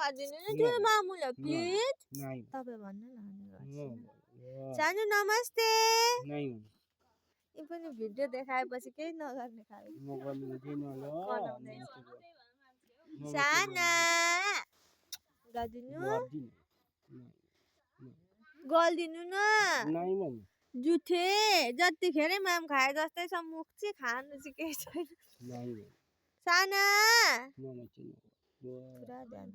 गरिदिनु नि त्यो मामुलाई प्लिज तपाईँ भन्नु न सानो नमस्ते यी पनि भिडियो देखाएपछि केही नगर्ने साना गरिदिनु न जुठे जतिखेरै माम खाए जस्तै छ मुख चाहिँ खानु चाहिँ केही छैन साना पुरा ध्यान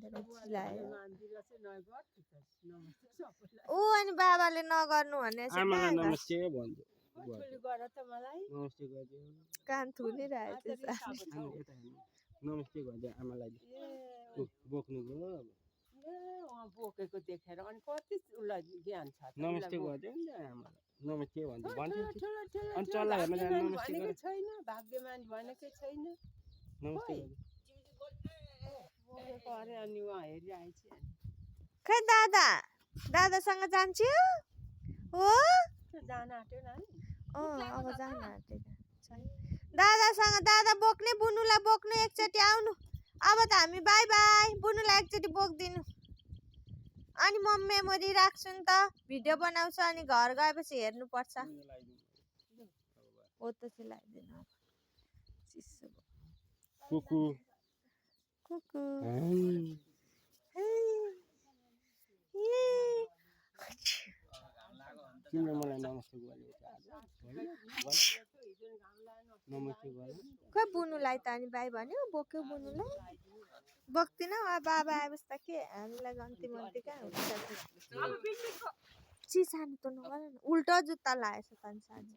दिएर ऊ अनि बाबाले नगर्नु भने कान थुनिरहेछ नमस्ते गर्दै आमालाई बोक्नुको बोकेको देखेर अनि कति उसलाई ज्ञान छ नमस्ते गर्दै आमालाई नमस्ते भन्छ अनि चल्ला हेर्न जानु नमस्ते गरेको छैन भाग्यमान भनेकै छैन नमस्ते बोकेको अरे अनि उहाँ हेरिरहेछ खै दादासँग जान्छु हो जान आँट्यो नानी अब जान आँटेको दादासँग दादा बोक्ने बुनुलाई बोक्ने एकचोटि आउनु अब त हामी बाई बाई बुनुलाई एकचोटि बोक्दिनु अनि म मेमोरी राख्छु नि त भिडियो बनाउँछु अनि घर गएपछि हेर्नुपर्छ हो त चाहिँ लगाइदिनु चिसो कुकु कुकु तिमीले मलाई नमस्ते गरेको नमस्ते गरे खै बुनुलाई त अनि बाई भन्यो बोक्यो बुनुलाई बोक्दिन बाबा आएपछि त के हामीलाई गन्ती मन्ती कहाँ हुन्छ चिसानु त नगर न उल्टो जुत्ता लाएछ त सानो